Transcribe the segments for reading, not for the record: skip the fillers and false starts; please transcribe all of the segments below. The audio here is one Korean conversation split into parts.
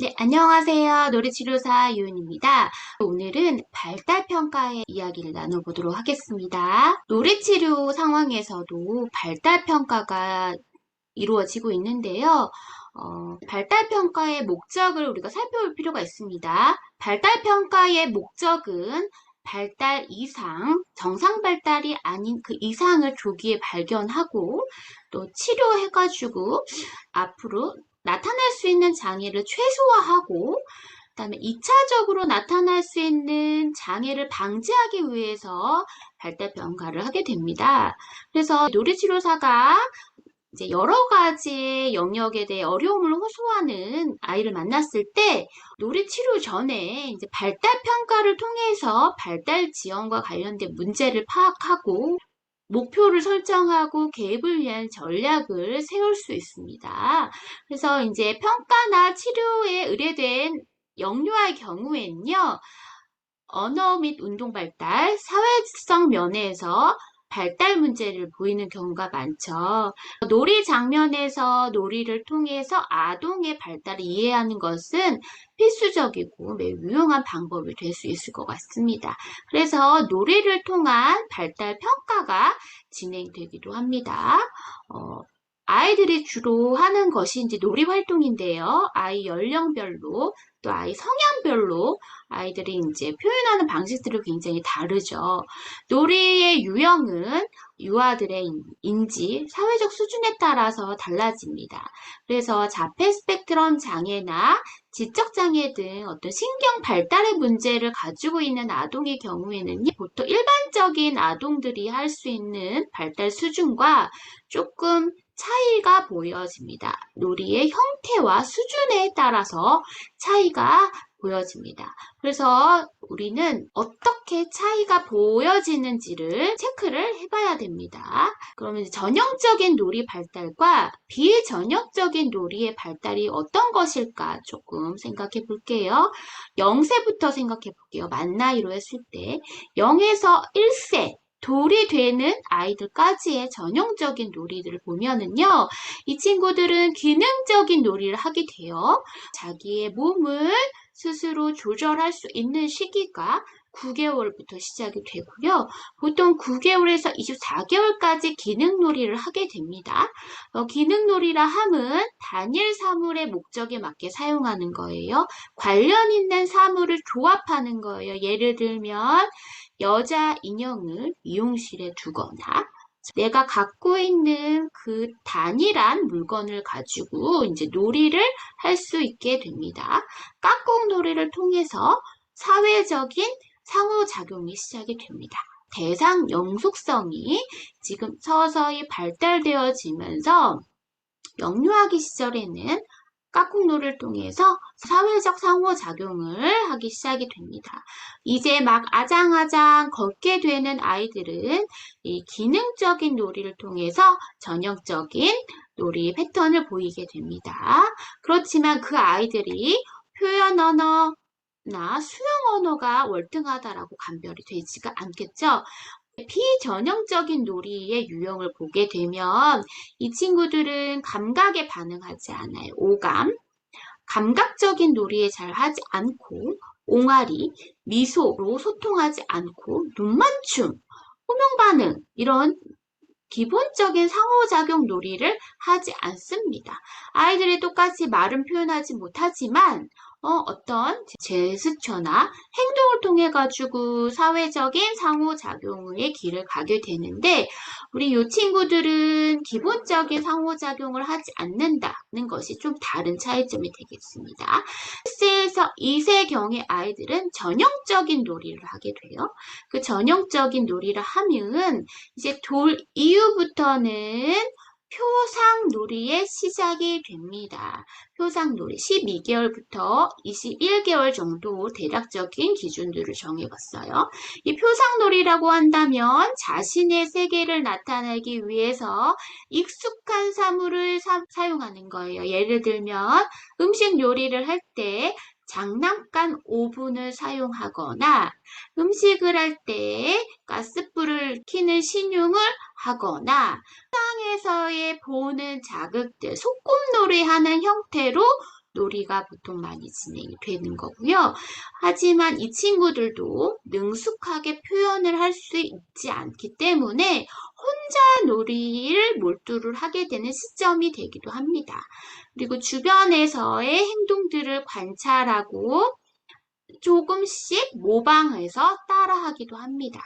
네, 안녕하세요. 놀이치료사 유은입니다. 오늘은 발달평가의 이야기를 나눠보도록 하겠습니다. 놀이치료 상황에서도 발달평가가 이루어지고 있는데요. 발달평가의 목적을 우리가 살펴볼 필요가 있습니다. 발달평가의 목적은 발달 이상, 정상 발달이 아닌 그 이상을 조기에 발견하고 또 치료해가지고 앞으로 나타날 수 있는 장애를 최소화하고 그다음에 2차적으로 나타날 수 있는 장애를 방지하기 위해서 발달평가를 하게 됩니다. 그래서 놀이치료사가 이제 여러 가지 영역에 대해 어려움을 호소하는 아이를 만났을 때 놀이 치료 전에 이제 발달 평가를 통해서 발달 지원과 관련된 문제를 파악하고 목표를 설정하고 개입을 위한 전략을 세울 수 있습니다. 그래서 이제 평가나 치료에 의뢰된 영유아의 경우에는요, 언어 및 운동 발달, 사회성 면에서 발달 문제를 보이는 경우가 많죠. 놀이 장면에서 놀이를 통해서 아동의 발달을 이해하는 것은 필수적이고 매우 유용한 방법이 될 수 있을 것 같습니다. 그래서 놀이를 통한 발달 평가가 진행되기도 합니다. 아이들이 주로 하는 것이 이제 놀이 활동인데요. 아이 연령별로 또 아이 성향별로 아이들이 이제 표현하는 방식들이 굉장히 다르죠. 놀이의 유형은 유아들의 인지, 사회적 수준에 따라서 달라집니다. 그래서 자폐 스펙트럼 장애나 지적 장애 등 어떤 신경 발달의 문제를 가지고 있는 아동의 경우에는 보통 일반적인 아동들이 할 수 있는 발달 수준과 조금 차이가 보여집니다. 놀이의 형태와 수준에 따라서 차이가 보여집니다. 그래서 우리는 어떻게 차이가 보여지는지를 체크를 해봐야 됩니다. 그러면 전형적인 놀이 발달과 비전형적인 놀이의 발달이 어떤 것일까 조금 생각해 볼게요. 0세부터 생각해 볼게요. 만 나이로 했을 때 0에서 1세 돌이 되는 아이들까지의 전형적인 놀이들을 보면은요, 이 친구들은 기능적인 놀이를 하게 돼요. 자기의 몸을 스스로 조절할 수 있는 시기가 9개월부터 시작이 되고요. 보통 9개월에서 24개월까지 기능놀이를 하게 됩니다. 기능놀이라 함은 단일 사물의 목적에 맞게 사용하는 거예요. 관련 있는 사물을 조합하는 거예요. 예를 들면 여자 인형을 미용실에 두거나 내가 갖고 있는 그 단일한 물건을 가지고 이제 놀이를 할 수 있게 됩니다. 깍꿍놀이를 통해서 사회적인 상호작용이 시작이 됩니다. 대상 영속성이 지금 서서히 발달되어지면서 영유아기 시절에는 깍꿍놀이를 통해서 사회적 상호작용을 하기 시작이 됩니다. 이제 막 아장아장 걷게 되는 아이들은 이 기능적인 놀이를 통해서 전형적인 놀이 패턴을 보이게 됩니다. 그렇지만 그 아이들이 표현 언어나 수용 언어가 월등하다라고 감별이 되지가 않겠죠. 비전형적인 놀이의 유형을 보게 되면 이 친구들은 감각에 반응하지 않아요. 오감, 감각적인 놀이에 잘 하지 않고 옹알이, 미소로 소통하지 않고 눈맞춤, 호명 반응 이런 기본적인 상호작용 놀이를 하지 않습니다. 아이들이 똑같이 말은 표현하지 못하지만 어떤 제스처나 행동을 통해 가지고 사회적인 상호작용의 길을 가게 되는데 우리 이 친구들은 기본적인 상호작용을 하지 않는다는 것이 좀 다른 차이점이 되겠습니다. 1세에서 2세경의 아이들은 전형적인 놀이를 하게 돼요. 그 전형적인 놀이를 하면 이제 돌 이후부터는 표상놀이의 시작이 됩니다. 표상놀이 12개월부터 21개월 정도 대략적인 기준들을 정해봤어요. 이 표상놀이라고 한다면 자신의 세계를 나타내기 위해서 익숙한 사물을 사용하는 거예요. 예를 들면 음식 요리를 할 때 장난감 오븐을 사용하거나 음식을 할 때 가스불을 켜는 신용을 하거나 세상에서의 보는 자극들, 소꿉놀이 하는 형태로 놀이가 보통 많이 진행이 되는 거고요. 하지만 이 친구들도 능숙하게 표현을 할 수 있지 않기 때문에 혼자 놀이를 몰두를 하게 되는 시점이 되기도 합니다. 그리고 주변에서의 행동들을 관찰하고 조금씩 모방해서 따라하기도 합니다.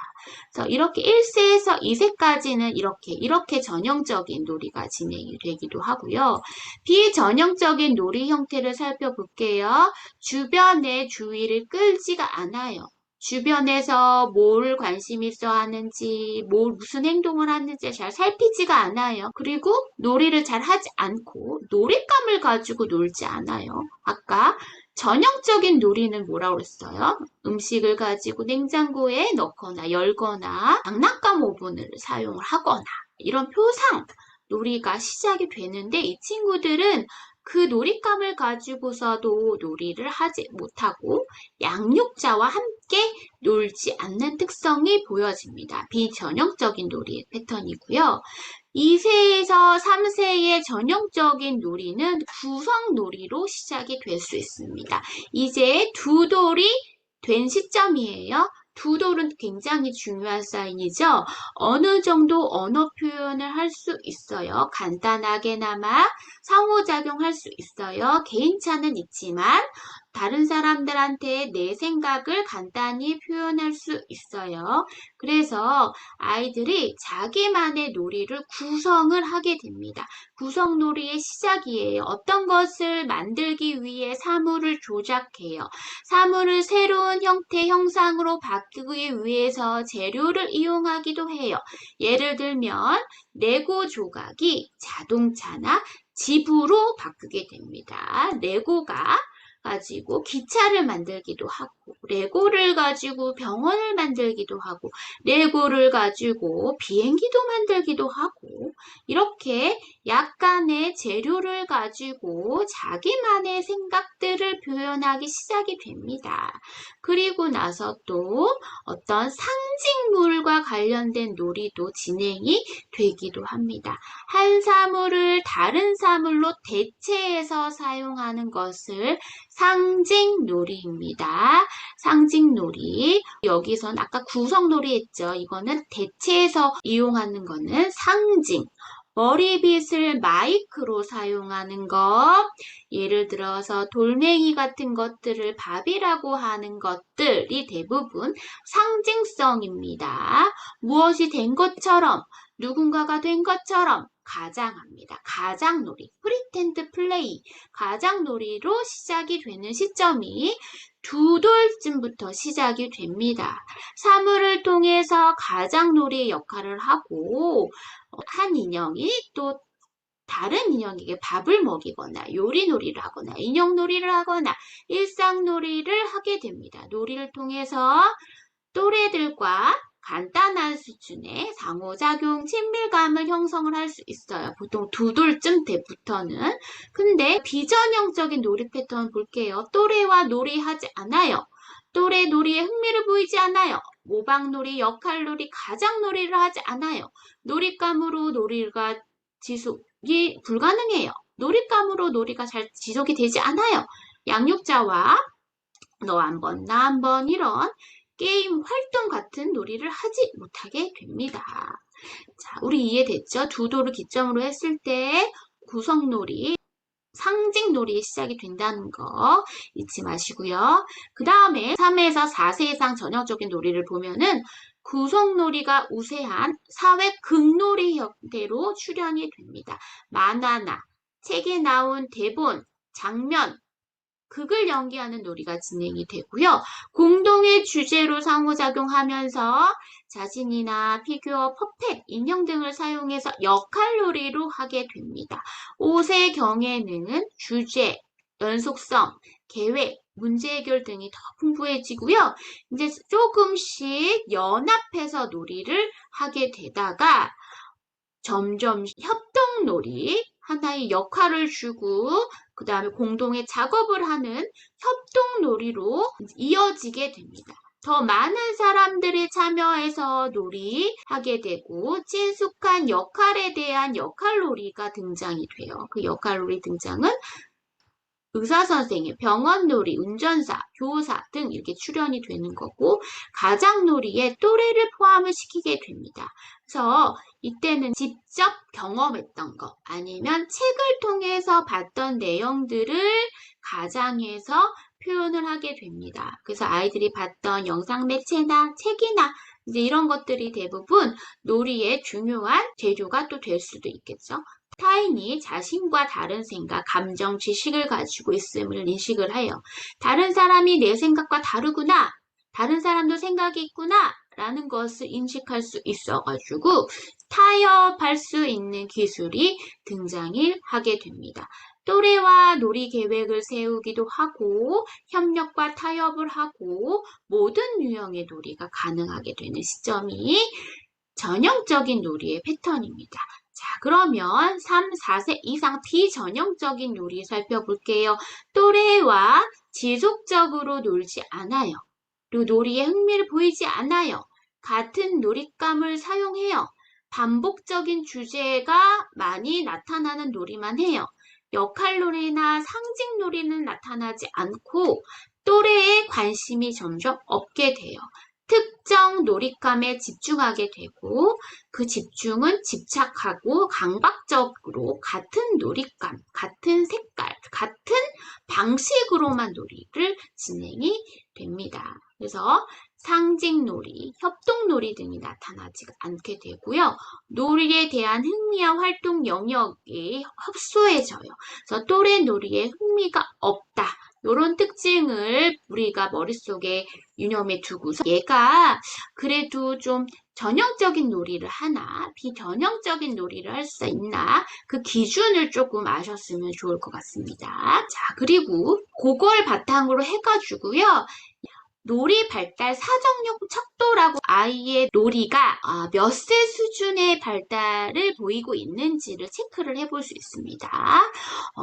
그래서 이렇게 1세에서 2세까지는 이렇게 전형적인 놀이가 진행이 되기도 하고요. 비전형적인 놀이 형태를 살펴볼게요. 주변의 주의를 끌지가 않아요. 주변에서 뭘 관심 있어 하는지, 무슨 행동을 하는지 잘 살피지가 않아요. 그리고 놀이를 잘 하지 않고 놀잇감을 가지고 놀지 않아요. 아까 전형적인 놀이는 뭐라고 그랬어요? 음식을 가지고 냉장고에 넣거나 열거나 장난감 오븐을 사용을 하거나 이런 표상 놀이가 시작이 되는데 이 친구들은 그 놀잇감을 가지고서도 놀이를 하지 못하고 양육자와 함께 놀지 않는 특성이 보여집니다. 비전형적인 놀이 패턴이고요. 2세에서 3세의 전형적인 놀이는 구성놀이로 시작이 될 수 있습니다. 이제 두 돌이 된 시점이에요. 두 돌은 굉장히 중요한 사인이죠. 어느 정도 언어 표현을 할 수 있어요. 간단하게나마 상호작용할 수 있어요. 개인차는 있지만 다른 사람들한테 내 생각을 간단히 표현할 수 있어요. 그래서 아이들이 자기만의 놀이를 구성을 하게 됩니다. 구성놀이의 시작이에요. 어떤 것을 만들기 위해 사물을 조작해요. 사물을 새로운 형태, 형상으로 바꾸기 위해서 재료를 이용하기도 해요. 예를 들면 레고 조각이 자동차나 집으로 바꾸게 됩니다. 레고가 가지고 기차를 만들기도 하고 레고를 가지고 병원을 만들기도 하고 레고를 가지고 비행기도 만들기도 하고 이렇게 약간의 재료를 가지고 자기만의 생각들을 표현하기 시작이 됩니다. 그리고 나서 또 어떤 상징물과 관련된 놀이도 진행이 되기도 합니다. 한 사물을 다른 사물로 대체해서 사용하는 것을 상징놀이입니다. 상징놀이. 여기선 아까 구성놀이 했죠. 이거는 대체해서 이용하는 거는 상징. 머리빗을 마이크로 사용하는 것, 예를 들어서 돌멩이 같은 것들을 밥이라고 하는 것들이 대부분 상징성입니다. 무엇이 된 것처럼, 누군가가 된 것처럼 가장합니다. 가장놀이, 프리텐드 플레이, 가장놀이로 시작이 되는 시점이 두 돌쯤부터 시작이 됩니다. 사물을 통해서 가장놀이의 역할을 하고 한 인형이 또 다른 인형에게 밥을 먹이거나 요리놀이를 하거나 인형놀이를 하거나 일상놀이를 하게 됩니다. 놀이를 통해서 또래들과 간단한 수준의 상호작용, 친밀감을 형성을 할 수 있어요. 보통 두 돌쯤 때부터는. 근데 비전형적인 놀이 패턴 볼게요. 또래와 놀이하지 않아요. 또래 놀이에 흥미를 보이지 않아요. 모방놀이, 역할놀이, 가장놀이를 하지 않아요. 놀잇감으로 놀이가 지속이 불가능해요. 놀잇감으로 놀이가 잘 지속이 되지 않아요. 양육자와 너 한 번, 나 한 번 이런 게임 활동 같은 놀이를 하지 못하게 됩니다. 자, 우리 이해됐죠? 두 돌을 기점으로 했을 때 구성놀이, 상징놀이 시작이 된다는 거 잊지 마시고요. 그 다음에 3에서 4세 이상 전형적인 놀이를 보면은 구성놀이가 우세한 사회 극놀이 형태로 출현이 됩니다. 만화나 책에 나온 대본, 장면, 극을 연기하는 놀이가 진행이 되고요. 공동의 주제로 상호작용하면서 자신이나 피규어, 퍼펫, 인형 등을 사용해서 역할놀이로 하게 됩니다. 5세 경에는 주제, 연속성, 계획, 문제 해결 등이 더 풍부해지고요. 이제 조금씩 연합해서 놀이를 하게 되다가 점점 협동놀이, 하나의 역할을 주고 그 다음에 공동의 작업을 하는 협동놀이로 이어지게 됩니다. 더 많은 사람들이 참여해서 놀이하게 되고 친숙한 역할에 대한 역할놀이가 등장이 돼요. 그 역할놀이 등장은 의사선생님, 병원놀이, 운전사, 교사 등 이렇게 출연이 되는 거고 가장놀이에 또래를 포함을 시키게 됩니다. 그래서 이때는 직접 경험했던 거 아니면 책을 통해서 봤던 내용들을 가장에서 표현을 하게 됩니다. 그래서 아이들이 봤던 영상 매체나 책이나 이제 이런 것들이 대부분 놀이의 중요한 재료가 또 될 수도 있겠죠. 타인이 자신과 다른 생각, 감정, 지식을 가지고 있음을 인식을 해요. 다른 사람이 내 생각과 다르구나. 다른 사람도 생각이 있구나. 라는 것을 인식할 수 있어가지고 타협할 수 있는 기술이 등장을 하게 됩니다. 또래와 놀이 계획을 세우기도 하고 협력과 타협을 하고 모든 유형의 놀이가 가능하게 되는 시점이 전형적인 놀이의 패턴입니다. 자, 그러면 3, 4세 이상 비전형적인 놀이 살펴볼게요. 또래와 지속적으로 놀지 않아요. 그리고 놀이에 흥미를 보이지 않아요. 같은 놀잇감을 사용해요. 반복적인 주제가 많이 나타나는 놀이만 해요. 역할놀이나 상징놀이는 나타나지 않고 또래의 관심이 점점 없게 돼요. 특정 놀잇감에 집중하게 되고 그 집중은 집착하고 강박적으로 같은 놀잇감, 같은 색깔, 같은 방식으로만 놀이를 진행이 됩니다. 그래서 상징놀이, 협동놀이 등이 나타나지 않게 되고요. 놀이에 대한 흥미와 활동 영역이 협소해져요. 그래서 또래 놀이에 흥미가 없다. 이런 특징을 우리가 머릿속에 유념해 두고서 얘가 그래도 좀 전형적인 놀이를 하나, 비전형적인 놀이를 할 수 있나, 그 기준을 조금 아셨으면 좋을 것 같습니다. 자, 그리고 그걸 바탕으로 해가지고요. 놀이 발달 사정용 척도라고 아이의 놀이가 몇 세 수준의 발달을 보이고 있는지를 체크를 해볼 수 있습니다.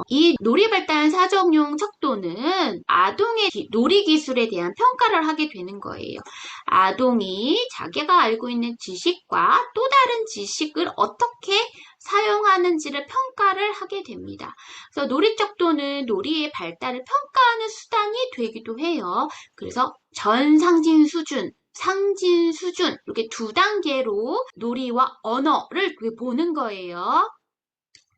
이 놀이 발달 사정용 척도는 아동의 놀이 기술에 대한 평가를 하게 되는 거예요. 아동이 자기가 알고 있는 지식과 또 다른 지식을 어떻게 사용하는지를 평가를 하게 됩니다. 그래서 놀이 척도는 놀이의 발달을 평가하는 수단이 되기도 해요. 그래서 전상진 수준, 상진 수준 이렇게 두 단계로 놀이와 언어를 보는 거예요.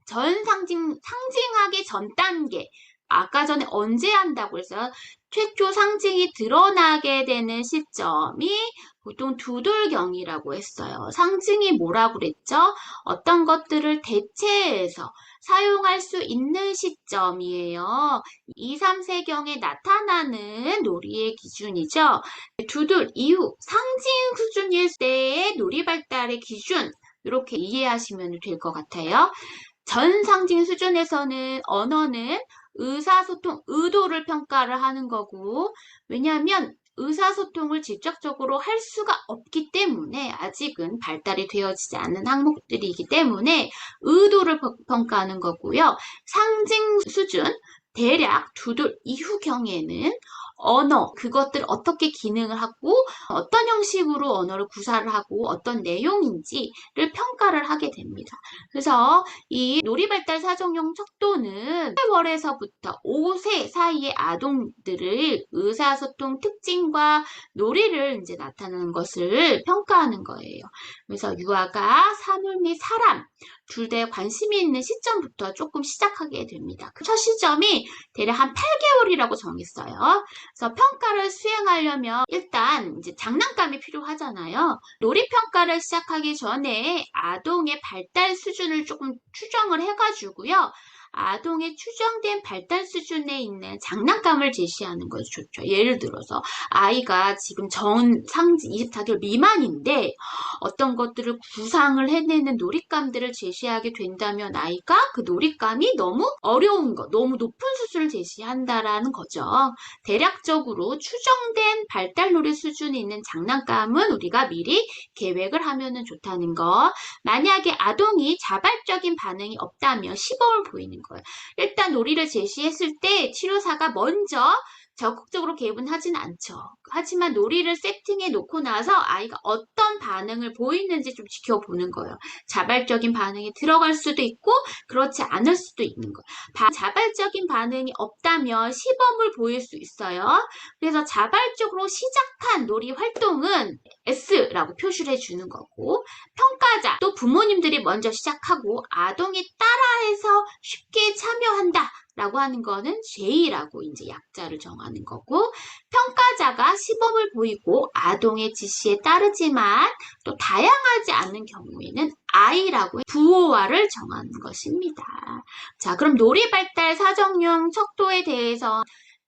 상징하기 전 단계. 아까 전에 언제 한다고 해서 최초 상징이 드러나게 되는 시점이 보통 두돌경이라고 했어요. 상징이 뭐라고 그랬죠? 어떤 것들을 대체해서 사용할 수 있는 시점이에요. 2, 3세경에 나타나는 놀이의 기준이죠. 두돌 이후 상징 수준일 때의 놀이 발달의 기준 이렇게 이해하시면 될 것 같아요. 전 상징 수준에서는 언어는 의사소통 의도를 평가를 하는 거고 왜냐하면 의사소통을 직접적으로 할 수가 없기 때문에 아직은 발달이 되어지지 않은 항목들이기 때문에 의도를 평가하는 거고요. 상징 수준 대략 두돌 이후경에는 언어, 그것들 어떻게 기능을 하고 어떤 형식으로 언어를 구사를 하고 어떤 내용인지를 평가를 하게 됩니다. 그래서 이 놀이발달 사정용 척도는 8월에서부터 5세 사이의 아동들을 의사소통 특징과 놀이를 이제 나타내는 것을 평가하는 거예요. 그래서 유아가 사물 및 사람 둘 다 관심이 있는 시점부터 조금 시작하게 됩니다. 첫 시점이 대략 한 8개월이라고 정했어요. 그래서 평가를 수행하려면 일단 이제 장난감이 필요하잖아요. 놀이 평가를 시작하기 전에 아동의 발달 수준을 조금 추정을 해가지고요. 아동의 추정된 발달 수준에 있는 장난감을 제시하는 것이 좋죠. 예를 들어서 아이가 지금 상징 24개월 미만인데 어떤 것들을 구상을 해내는 놀잇감들을 제시하게 된다면 아이가 그 놀잇감이 너무 어려운 것, 너무 높은 수준을 제시한다라는 거죠. 대략적으로 추정된 발달 놀이 수준이 있는 장난감은 우리가 미리 계획을 하면 좋다는 거. 만약에 아동이 자발적인 반응이 없다면 시범을 보이는 거예요. 일단 놀이를 제시했을 때 치료사가 먼저 적극적으로 개입은 하진 않죠. 하지만 놀이를 세팅해 놓고 나서 아이가 어떤 반응을 보이는지 좀 지켜보는 거예요. 자발적인 반응이 들어갈 수도 있고 그렇지 않을 수도 있는 거예요. 자발적인 반응이 없다면 시범을 보일 수 있어요. 그래서 자발적으로 시작한 놀이 활동은 S라고 표시를 해주는 거고, 평가자, 또 부모님들이 먼저 시작하고 아동이 따라해서 쉽게 참여한다 라고 하는 거는 J라고 이제 약자를 정하는 거고, 평가자가 시범을 보이고 아동의 지시에 따르지만 또 다양하지 않은 경우에는 I라고 부호화를 정하는 것입니다. 자, 그럼 놀이발달 사정용 척도에 대해서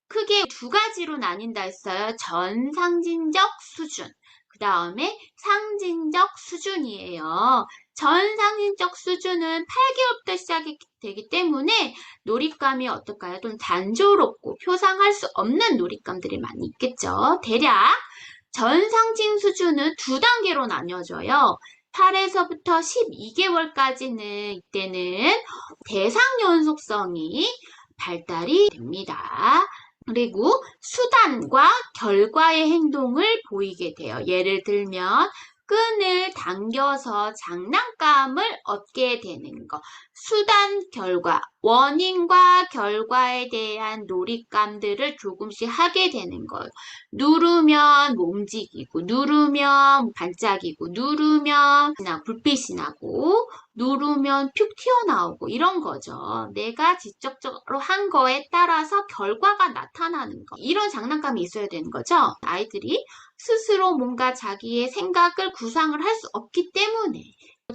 크게 두 가지로 나뉜다 했어요. 전상징적 수준. 그 다음에 상징적 수준이에요. 전상징적 수준은 8개월부터 시작이 되기 때문에 놀잇감이 어떨까요? 좀 단조롭고 표상할 수 없는 놀잇감들이 많이 있겠죠. 대략 전상징 수준은 두 단계로 나뉘어져요. 8에서부터 12개월까지는 이때는 대상 연속성이 발달이 됩니다. 그리고 수단과 결과의 행동을 보이게 돼요. 예를 들면 끈을 당겨서 장난감을 얻게 되는 거. 수단, 결과, 원인과 결과에 대한 놀잇감들을 조금씩 하게 되는 거예요. 누르면 움직이고, 누르면 반짝이고, 누르면 불빛이 나고, 누르면 푹 튀어나오고 이런 거죠. 내가 직접적으로 한 거에 따라서 결과가 나타나는 거. 이런 장난감이 있어야 되는 거죠. 아이들이 스스로 뭔가 자기의 생각을 구상을 할 수 없기 때문에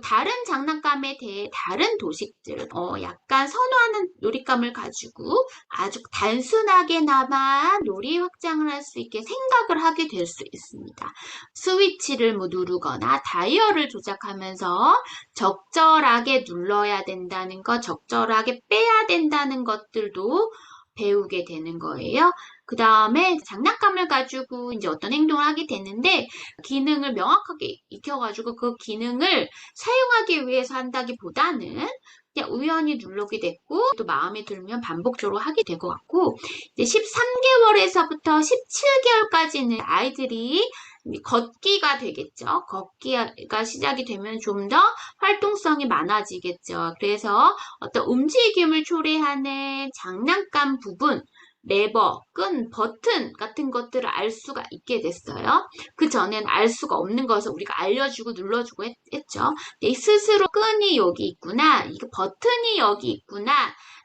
다른 장난감에 대해 다른 도식들, 약간 선호하는 놀잇감을 가지고 아주 단순하게나마 놀이 확장을 할 수 있게 생각을 하게 될 수 있습니다. 스위치를 누르거나 다이얼을 조작하면서 적절하게 눌러야 된다는 것, 적절하게 빼야 된다는 것들도 배우게 되는 거예요. 그 다음에 장난감을 가지고 이제 어떤 행동을 하게 되는데 기능을 명확하게 익혀가지고 그 기능을 사용하기 위해서 한다기보다는 그냥 우연히 누르게 됐고 또 마음에 들면 반복적으로 하게 될 것 같고 이제 13개월에서부터 17개월까지는 아이들이 걷기가 되겠죠. 걷기가 시작이 되면 좀 더 활동성이 많아지겠죠. 그래서 어떤 움직임을 초래하는 장난감 부분 레버, 끈, 버튼 같은 것들을 알 수가 있게 됐어요. 그 전엔 알 수가 없는 것을 우리가 알려주고 눌러주고 했죠. 스스로 끈이 여기 있구나, 이거 버튼이 여기 있구나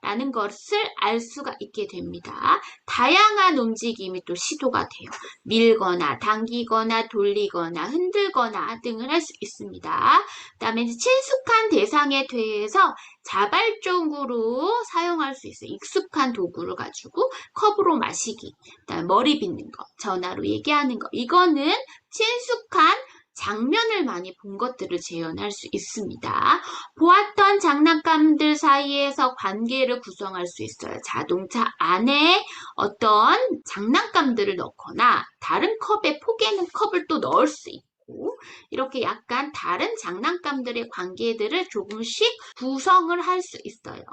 라는 것을 알 수가 있게 됩니다. 다양한 움직임이 또 시도가 돼요. 밀거나 당기거나 돌리거나 흔들거나 등을 할 수 있습니다. 그 다음에 친숙한 대상에 대해서 자발적으로 사용할 수 있어요. 익숙한 도구를 가지고 컵으로 마시기, 그다음에 머리 빗는 거, 전화로 얘기하는 거. 이거는 친숙한 장면을 많이 본 것들을 재현할 수 있습니다. 보았던 장난감들 사이에서 관계를 구성할 수 있어요. 자동차 안에 어떤 장난감들을 넣거나 다른 컵에 포개는 컵을 또 넣을 수 있고 이렇게 약간 다른 장난감들의 관계들을 조금씩 구성을 할 수 있어요.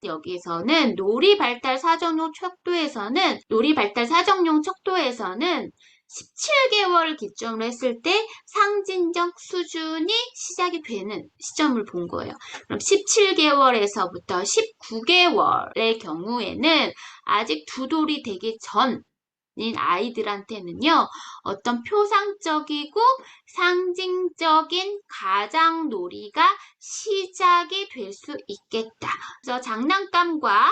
여기서는 놀이발달 사정용 척도에서는 17개월을 기점으로 했을 때 상징적 수준이 시작이 되는 시점을 본 거예요. 그럼 17개월에서부터 19개월의 경우에는 아직 두 돌이 되기 전인 아이들한테는요, 어떤 표상적이고 상징적인 가장놀이가 시작이 될 수 있겠다. 그래서 장난감과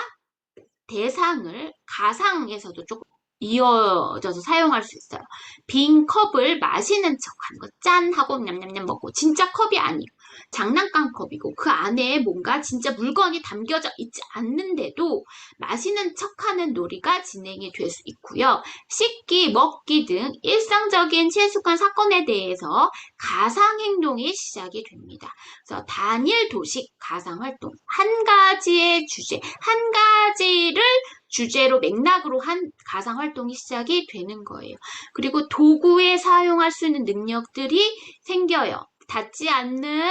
대상을 가상에서도 조금 이어져서 사용할 수 있어요. 빈 컵을 마시는 척하는 거, 짠 하고 냠냠냠 먹고 진짜 컵이 아니고 장난감 컵이고 그 안에 뭔가 진짜 물건이 담겨져 있지 않는데도 마시는 척하는 놀이가 진행이 될 수 있고요. 씻기, 먹기 등 일상적인 친숙한 사건에 대해서 가상 행동이 시작이 됩니다. 그래서 단일 도식 가상 활동, 한 가지의 주제, 한 가지를 주제로 맥락으로 한 가상 활동이 시작이 되는 거예요. 그리고 도구에 사용할 수 있는 능력들이 생겨요. 닿지 않는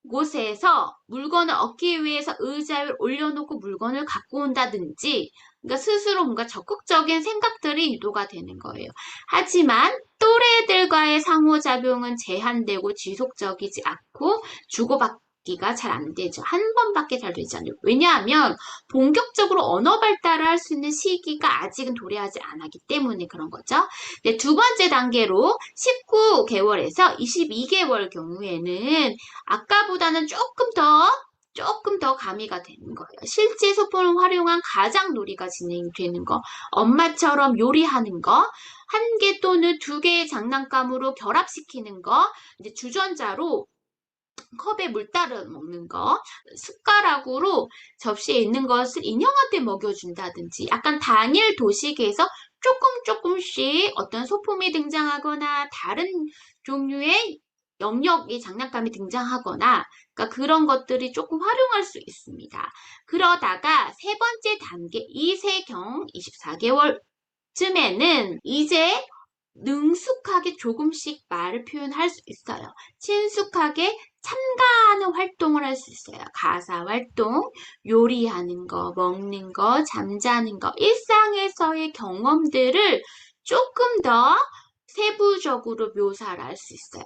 곳에서 물건을 얻기 위해서 의자 위에 올려놓고 물건을 갖고 온다든지 그러니까 스스로 뭔가 적극적인 생각들이 유도가 되는 거예요. 하지만 또래들과의 상호작용은 제한되고 지속적이지 않고 주고받기가 잘 안 되죠. 한 번밖에 잘 되지 않아요. 왜냐하면 본격적으로 언어 발달을 할 수 있는 시기가 아직은 도래하지 않았기 때문에 그런 거죠. 네, 두 번째 단계로 19개월에서 22개월 경우에는 아까보다는 조금 더 가미가 되는 거예요. 실제 소품을 활용한 가장놀이가 진행되는 거, 엄마처럼 요리하는 거, 한 개 또는 두 개의 장난감으로 결합시키는 거, 이제 주전자로 컵에 물 따라 먹는 거, 숟가락으로 접시에 있는 것을 인형한테 먹여준다든지, 약간 단일 도식에서 조금씩 어떤 소품이 등장하거나 다른 종류의 영역의 장난감이 등장하거나, 그러니까 그런 것들이 조금 활용할 수 있습니다. 그러다가 세 번째 단계, 2세경 24개월쯤에는 이제 능숙하게 조금씩 말을 표현할 수 있어요. 친숙하게 참가하는 활동을 할 수 있어요. 가사 활동, 요리하는 거, 먹는 거, 잠자는 거, 일상에서의 경험들을 조금 더 세부적으로 묘사를 할 수 있어요.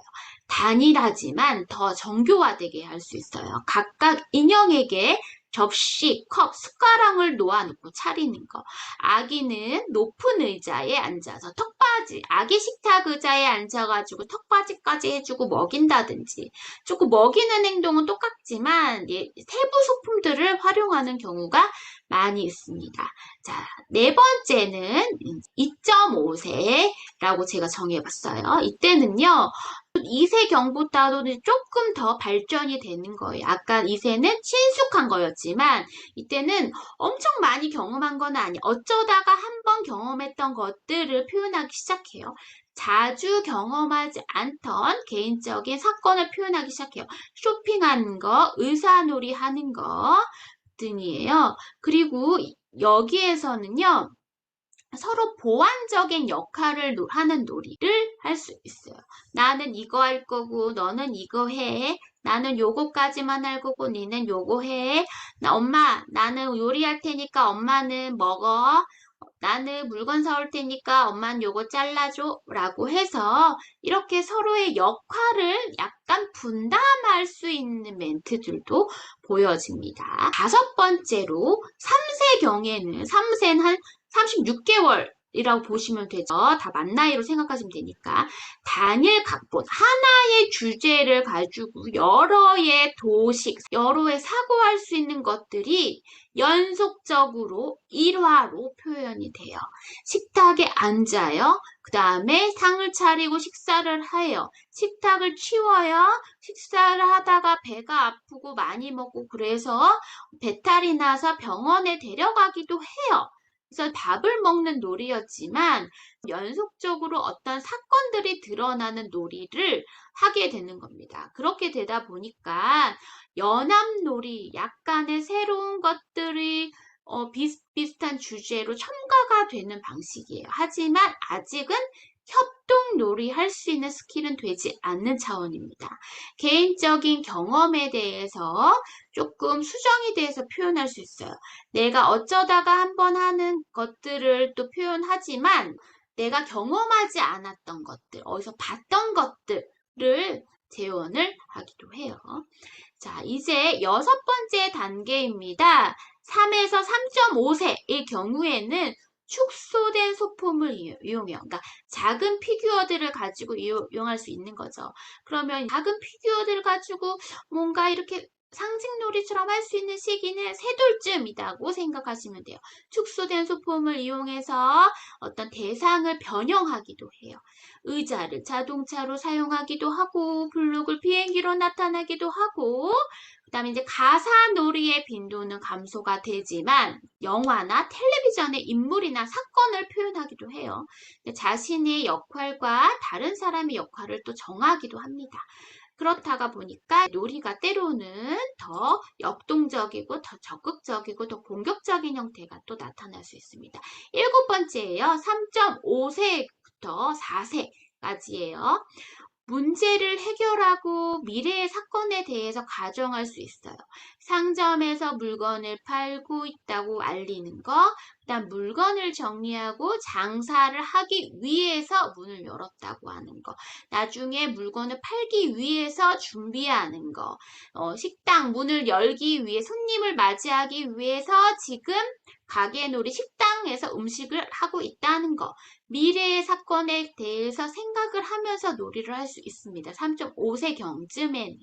단일하지만 더 정교화되게 할 수 있어요. 각각 인형에게 접시, 컵, 숟가락을 놓아놓고 차리는 거. 아기는 높은 의자에 앉아서 턱받이, 아기 식탁 의자에 앉아가지고 턱받이까지 해주고 먹인다든지, 조금 먹이는 행동은 똑같지만 세부 소품들을 활용하는 경우가 많이 있습니다. 자, 네 번째는 2.5세라고 제가 정해봤어요. 이때는요, 2세경보다도 조금 더 발전이 되는 거예요. 아까 2세는 친숙한 거였지만 이때는 엄청 많이 경험한 건 아니에요. 어쩌다가 한 번 경험했던 것들을 표현하기 시작해요. 자주 경험하지 않던 개인적인 사건을 표현하기 시작해요. 쇼핑하는 거, 의사놀이 하는 거 등이에요. 그리고 여기에서는요. 서로 보완적인 역할을 하는 놀이를 할 수 있어요. 나는 이거 할 거고 너는 이거 해. 나는 요거까지만 할 거고 니는 요거 해. 엄마 나는 요리할 테니까 엄마는 먹어. 나는 물건 사올 테니까 엄마는 요거 잘라줘. 라고 해서 이렇게 서로의 역할을 약간 분담할 수 있는 멘트들도 보여집니다. 다섯 번째로 3세경에는 3세는 한 36개월이라고 보시면 되죠. 다 만 나이로 생각하시면 되니까. 단일 각본, 하나의 주제를 가지고 여러의 도식, 여러의 사고할 수 있는 것들이 연속적으로 일화로 표현이 돼요. 식탁에 앉아요. 그 다음에 상을 차리고 식사를 해요. 식탁을 치워요. 식사를 하다가 배가 아프고 많이 먹고 그래서 배탈이 나서 병원에 데려가기도 해요. 그래서 밥을 먹는 놀이였지만 연속적으로 어떤 사건들이 드러나는 놀이를 하게 되는 겁니다. 그렇게 되다 보니까 연합놀이, 약간의 새로운 것들이 비슷비슷한 주제로 첨가가 되는 방식이에요. 하지만 아직은 협동놀이 할 수 있는 스킬은 되지 않는 차원입니다. 개인적인 경험에 대해서 조금 수정에 대해서 표현할 수 있어요. 내가 어쩌다가 한번 하는 것들을 또 표현하지만 내가 경험하지 않았던 것들, 어디서 봤던 것들을 재현을 하기도 해요. 자, 이제 여섯 번째 단계입니다. 3에서 3.5세의 경우에는 축소된 소품을 이용해요. 그러니까 작은 피규어들을 가지고 이용할 수 있는 거죠. 그러면 작은 피규어들을 가지고 뭔가 이렇게 상징놀이처럼 할 수 있는 시기는 세돌쯤이라고 생각하시면 돼요. 축소된 소품을 이용해서 어떤 대상을 변형하기도 해요. 의자를 자동차로 사용하기도 하고 블록을 비행기로 나타나기도 하고 그 다음에 이제 가사놀이의 빈도는 감소가 되지만 영화나 텔레비전의 인물이나 사건을 표현하기도 해요. 자신의 역할과 다른 사람의 역할을 또 정하기도 합니다. 그렇다가 보니까 놀이가 때로는 더 역동적이고 더 적극적이고 더 공격적인 형태가 또 나타날 수 있습니다. 일곱 번째예요. 3.5세부터 4세까지예요. 문제를 해결하고 미래의 사건에 대해서 가정할 수 있어요. 상점에서 물건을 팔고 있다고 알리는 거, 일단 물건을 정리하고 장사를 하기 위해서 문을 열었다고 하는 거. 나중에 물건을 팔기 위해서 준비하는 거. 식당 문을 열기 위해 손님을 맞이하기 위해서 지금 가게놀이 식당에서 음식을 하고 있다는 거. 미래의 사건에 대해서 생각을 하면서 놀이를 할 수 있습니다. 3.5세 경쯤에는.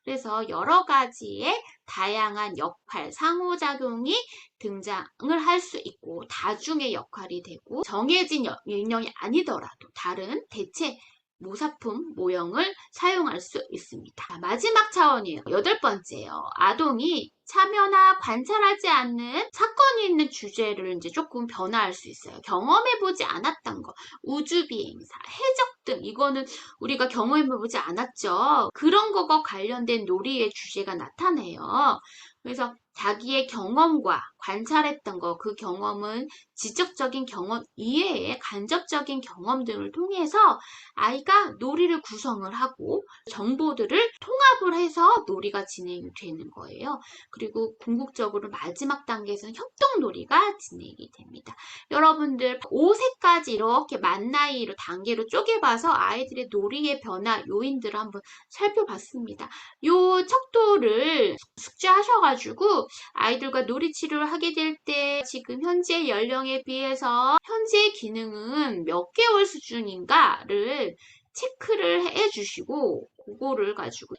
그래서 여러 가지의 다양한 역할, 상호작용이 등장을 할 수 있고 다중의 역할이 되고 정해진 인형이 아니더라도 다른 대체 모사품 모형을 사용할 수 있습니다. 마지막 차원이에요. 8번째요. 아동이 참여나 관찰하지 않는 사건이 있는 주제를 이제 조금 변화할 수 있어요. 경험해보지 않았던 거, 우주비행사, 해적 등 이거는 우리가 경험해보지 않았죠. 그런 거가 관련된 놀이의 주제가 나타나요. 그래서 자기의 경험과 관찰했던 거, 그 경험은 지적적인 경험 이외에 간접적인 경험 등을 통해서 아이가 놀이를 구성을 하고 정보들을 통합을 해서 놀이가 진행이 되는 거예요. 그리고 궁극적으로 마지막 단계에서는 협동놀이가 진행이 됩니다. 여러분들 5세까지 이렇게 만 나이로 단계로 쪼개봐서 아이들의 놀이의 변화 요인들을 한번 살펴봤습니다. 요 척도를 숙지하셔가지고 아이들과 놀이치료를 하게 될 때 지금 현재 연령에 비해서 현재 기능은 몇 개월 수준인가를 체크를 해주시고 그거를 가지고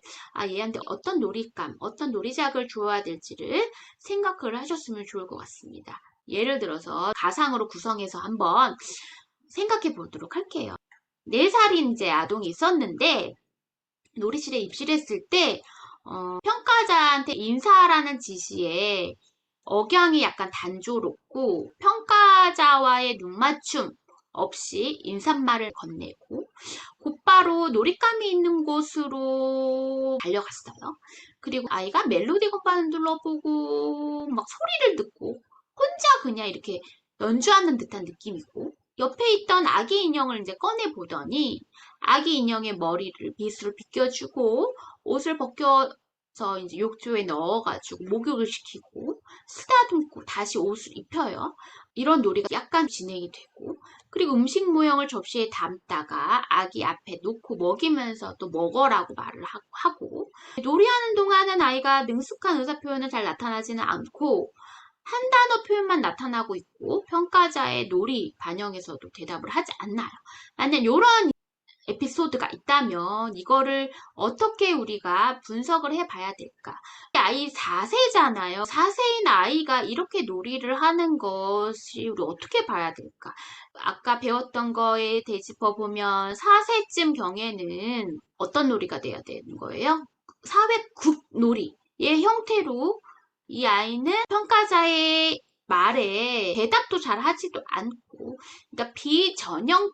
얘한테 어떤 놀잇감, 어떤 놀이작을 줘야 될지를 생각을 하셨으면 좋을 것 같습니다. 예를 들어서 가상으로 구성해서 한번 생각해 보도록 할게요. 4살인 이제 아동이 있었는데 놀이실에 입실했을 때 평가자한테 인사하라는 지시에 억양이 약간 단조롭고 평가자와의 눈맞춤 없이 인사말을 건네고 곧바로 놀잇감이 있는 곳으로 달려갔어요. 그리고 아이가 멜로디 건반을 눌러보고 막 소리를 듣고 혼자 그냥 이렇게 연주하는 듯한 느낌이고 옆에 있던 아기 인형을 이제 꺼내 보더니 아기 인형의 머리를 빗으로 빗겨주고 옷을 벗겨서 이제 욕조에 넣어가지고 목욕을 시키고 쓰다듬고 다시 옷을 입혀요. 이런 놀이가 약간 진행이 되고 그리고 음식 모형을 접시에 담다가 아기 앞에 놓고 먹이면서 또 먹어라고 말을 하고 놀이하는 동안은 아이가 능숙한 의사표현은 잘 나타나지는 않고 한 단어 표현만 나타나고 있고 평가자의 놀이 반영에서도 대답을 하지 않나요. 만약 이런 에피소드가 있다면 이거를 어떻게 우리가 분석을 해봐야 될까? 아이 4세잖아요. 4세인 아이가 이렇게 놀이를 하는 것이 우리 어떻게 봐야 될까? 아까 배웠던 거에 되짚어보면 4세쯤 경에는 어떤 놀이가 돼야 되는 거예요? 사회국 놀이의 형태로 이 아이는 평가자의 말에 대답도 잘 하지도 않고 그러니까 비전형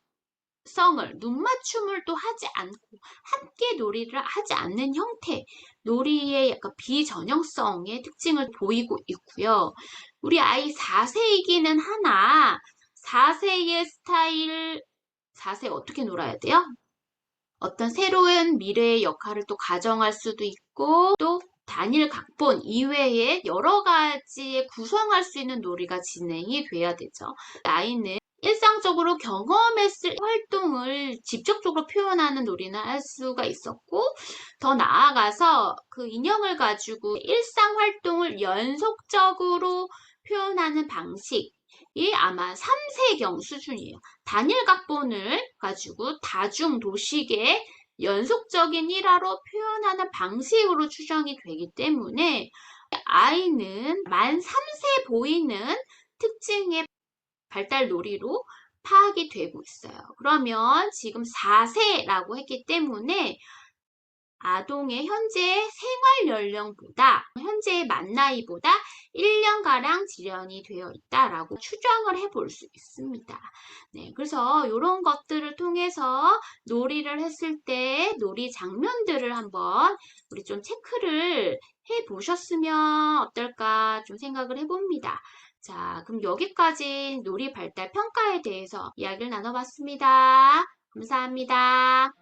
성을 눈맞춤을 또 하지 않고 함께 놀이를 하지 않는 형태 놀이의 약간 비전형성의 특징을 보이고 있고요. 우리 아이 4세이기는 하나 4세의 스타일 4세 어떻게 놀아야 돼요? 어떤 새로운 미래의 역할을 또 가정할 수도 있고 또 단일 각본 이외에 여러 가지의 구성할 수 있는 놀이가 진행이 돼야 되죠. 아이는 일상적으로 경험했을 활동을 직접적으로 표현하는 놀이는 할 수가 있었고 더 나아가서 그 인형을 가지고 일상 활동을 연속적으로 표현하는 방식이 아마 3세경 수준이에요. 단일 각본을 가지고 다중 도식의 연속적인 일화로 표현하는 방식으로 추정이 되기 때문에 아이는 만 3세 보이는 특징의 발달 놀이로 파악이 되고 있어요. 그러면 지금 4세라고 했기 때문에 아동의 현재 생활 연령보다 현재의 만 나이보다 1년가량 지연이 되어 있다라고 추정을 해볼 수 있습니다. 네, 그래서 이런 것들을 통해서 놀이를 했을 때 놀이 장면들을 한번 우리 좀 체크를 해 보셨으면 어떨까 좀 생각을 해봅니다. 자, 그럼 여기까지 놀이 발달 평가에 대해서 이야기를 나눠봤습니다. 감사합니다.